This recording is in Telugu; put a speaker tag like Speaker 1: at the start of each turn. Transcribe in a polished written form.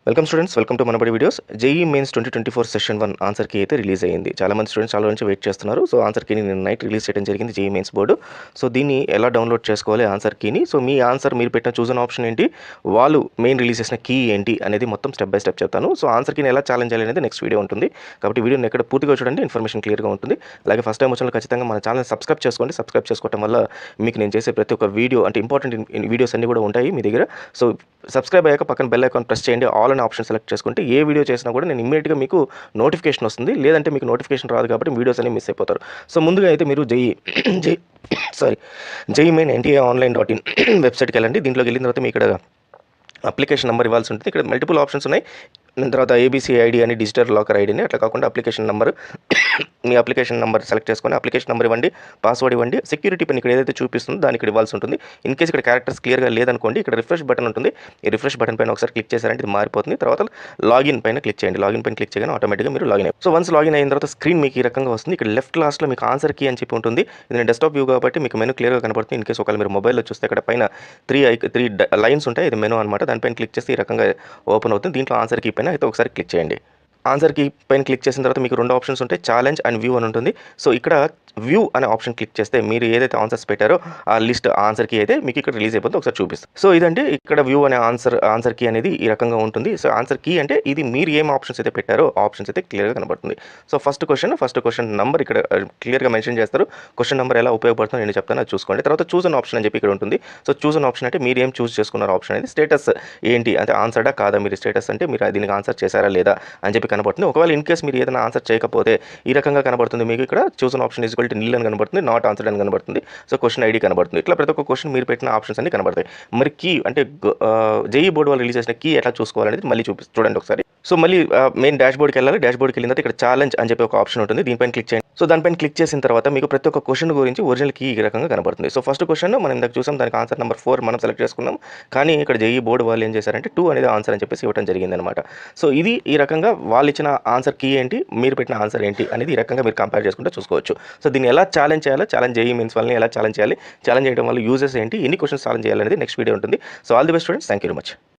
Speaker 1: Welcome students, welcome to Manabadi videos. JEE Mains 2024 session 1 answer key అయితే రిలీజ్ అయ్యింది. చాలామంది స్టూడెంట్స్ చాలా నుంచి వెయిట్ చేస్తున్నారు. సో ఆన్సర్ కీని నేను నైట్ రిలీజ్ చేయడం జరిగింది జేఈ మెయిన్స్ బోర్డు. సో దీన్ని ఎలా డౌన్లోడ్ చేసుకోవాలి ఆన్సర్ కీని, సో మీ ఆన్సర్ మీరు పెట్టిన చూసిన ఆప్షన్ ఏంటి, వాళ్ళు మెయిన్ రిలీజ్ చేసిన కీ ఏంటి అనేది మొత్తం స్టెప్ బై స్టెప్ చెప్తాను. సో ఆన్సర్ కీని ఎలా ఛాలెంజ్ చేయాలి అనేది నెక్స్ట్ వీడియో ఉంటుంది. కాబట్టి వీడియోని ఎక్కడ పూర్తిగా చూడండి, ఇన్ఫర్మేషన్ క్లియర్గా ఉంటుంది. అలాగే ఫస్ట్ టైం వచ్చిన ఖచ్చితంగా మన ఛానల్ సబ్స్క్రైబ్ చేసుకోండి. సబ్స్క్రైబ్ చేసుకోవడం వల్ల మీకు నేను చేసే ప్రతి ఒక్క వీడియో అంటే ఇంపార్టెంట్ వీడియోస్ అన్నీ కూడా ఉంటాయి మీ దగ్గర. సో సబ్స్క్రైబ్ అయ్యాక పక్కన బెల్ ఐకాన్ ప్రెస్ చేయండి, ఆల్ అనే ఆప్షన్ సెలెక్ట్ చేసుకుంటే ఏ వీడియో చేసినా కూడా నేను ఇమ్మీడియట్గా మీకు నోటిఫికేషన్ వస్తుంది. లేదంటే మీకు నోటిఫికేషన్ రాదు కాబట్టి వీడియోస్ అన్ని మిస్ అయిపోతారు. సో ముందుగా అయితే మీరు JEE main NTA online .in వెబ్సైట్కి వెళ్ళండి. దీంట్లోకి వెళ్ళిన తర్వాత మీ ఇక్కడ అప్లికేషన్ నెంబర్ ఇవ్వాల్సి ఉంటుంది. ఇక్కడ మల్టిపుల్ ఆప్షన్స్ ఉన్నాయి. దాని తర్వాత ఏబీసీ ఐడి అని, డిజిటల్ లాకర్ ఐడిని, అట్లా కాకుండా అప్లికేషన్ నెంబర్, మీ అప్లికేషన్ నెంబర్ సెలెక్ట్ చేసుకొని అప్లికేషన్ నెంబర్ ఇవ్వండి, పాస్వర్డ్ ఇవ్వండి, సెక్యూరిటీ పిన్ ఇక్కడ ఏదైతే చూపిస్తుందో దానికి ఇక్కడ ఇవ్వాల్సి ఉంటుంది. ఇన్ కేసు ఇక్కడ క్యారెక్టర్స్ క్లియర్గా లేదనుకోండి, ఇక్కడ రిఫ్రెష్ బటన్ ఉంటుంది. ఈ రిఫ్రెష్ బటన్ పైన ఒకసారి క్లిక్ చేశారంటే ఇది మారిపోతుంది. తర్వాత లాగిన్ పైన క్లిక్ చేయండి. లాగిన్ పైన క్లిక్ చేయగానే ఆటోమేటిక్గా మీరు లాగిన్ అయ్యి, సో వన్స్ లాగిన్ అయిన తర్వాత స్క్రీన్ మీకు ఈ రకంగా వస్తుంది. ఇక్కడ లెఫ్ట్ లాస్ట్లో మీకు ఆన్సర్ కీ అని చెప్పి ఉంటుంది. ఇది నేను డెస్క్టాప్ వ్యూ కాబట్టి మీకు మెనూ క్లియర్గా కనబడుతుంది. ఇన్ కేసు ఒకవేళ మీరు మొబైల్లో చూస్తే ఇక్కడ పైన త్రీ లైన్స్ ఉంటాయి. ఇది మెనూ అనమాట. దానిపైన క్లిక్ చేస్తే ఈ రకంగా ఓపెన్ అవుతుంది. దీంట్లో ఆన్సర్ కీ పైన అయితే ఒకసారి క్లిక్ చేయండి. ఆన్సర్ కీ పైన క్లిక్ చేసిన తర్వాత మీకు రెండు ఆప్షన్స్ ఉంటాయి, ఛాలెంజ్ అండ్ వ్యూ అని ఉంటుంది. సో ఇక్కడ వ్యూ అనే ఆప్షన్ క్లిక్ చేస్తే మీరు ఏదైతే ఆన్సర్స్ పెట్టారో ఆ లిస్ట్ ఆన్సర్ కీ అయితే మీకు ఇక్కడ రిలీజ్ అయిపోతుంది. ఒకసారి చూపిస్తాను. సో ఇదంటే ఇక్కడ వ్యూ అనే ఆన్సర్ కీ అనేది ఈ రకంగా ఉంటుంది. సో ఆన్సర్ కీ అంటే ఇది మీరు ఏం ఆప్షన్స్ అయితే పెట్టారో ఆప్షన్స్ అయితే క్లియర్గా కనబడుతుంది. సో ఫస్ట్ క్వశ్చన్ నెంబర్ ఇక్కడ క్లియర్గా మెన్షన్ చేస్తారు. క్వశ్చన్ నెంబర్ ఎలా ఉపయోగపడుతుందో నేను చెప్తాను, అది చూసుకోండి. తర్వాత చూస్ అన్ ఆప్షన్ అని చెప్పి ఇక్కడ ఉంటుంది. సో చూస్ అన్ ఆప్షన్ అంటే మీరు ఏం చూస్ చేసుకున్నారు ఆప్షన్ అనేది, స్టేటస్ ఏంటి అంటే ఆన్సర్డా కాదా, మీరు స్టేటస్ అంటే మీరు దీనికి ఆన్సర్ చేశారా లేదా అని చెప్పి కనబడుతుంది. ఒకవేళ ఇన్ కేస్ మీరు ఏదైనా ఆన్సర్ చేయకపోతే ఈ రకంగా కనబడుతుంది. మీకు ఇక్కడ చూస్ అన్ ఆప్షన్ ఈక్వల్ టు నిల్ అని కనబడుతుంది, నాట్ ఆన్సర్డ్ అని కనబడుతుంది. సో క్వశ్చన్ ఐడి కనబడుతుంది. ఇట్లా ప్రతి ఒక్క క్వశ్చన్ మీరు పెట్టిన ఆప్షన్స్ అన్ని కనబడతాయి. మరి కీ అంటే జేఈ బోర్డు వాళ్ళు రిలీజ్ చేసిన కీ ఎట్లా చూసుకోవాలనేది మళ్ళీ చూడండి ఒకసారి. సో మళ్ళీ మెయిన్ డాష్ బోర్డ్కి వెళ్ళాలి. డాష్ బోర్డ్కి వెళ్ళిన తర్వాత ఇక్కడ ఛాలెంజ్ అని చెప్పి ఒక ఆప్షన్ ఉంటుంది. దీనిపైన క్లిక్ చేయండి. సో దానిపైన క్లిక్ చేసిన తర్వాత మీకు ప్రతి ఒక్క క్వశ్చన్ గురించి ఒరిజినల్ కీ ఈ రకంగా కనబడుతుంది. సో ఫస్ట్ క్వశ్చన్ మనం ఇందాక చూసాం, దానికి ఆన్సర్ నెంబర్ 4 మనం సెలెక్ట్ చేసుకున్నాం. కానీ ఇక్కడ జేఈ బోర్డు వాళ్ళు ఏం చేశారంటే 2 అనేది ఆన్సర్ అని చెప్పేసి ఇవ్వడం జరిగింది అనమాట. సో ఇది ఈ రకంగా వాళ్ళు ఇచ్చిన ఆన్సర్ కీ ఏంటి, మీరు పెట్టిన ఆన్సర్ ఏంటి అనేది ఈ రకంగా మీరు కంపేర్ చేసుకుంటే చూసుకోవచ్చు. సో దీన్ని ఎలా ఛాలెంజ్ చేయాలో, ఛాలెంజ్ జేఈ మెయిన్స్ వాళ్ళని ఎలా ఛాలెంజ్ చేయాలి, ఛాలెంజ్ చేయడం వల్ల యూజెస్ ఏంటి, ఎన్ని క్వశ్చన్స్ ఛాలెంజ్ చేయాలనేది నెక్స్ట్ వీడియో ఉంటుంది. So all the best students, thank you very much.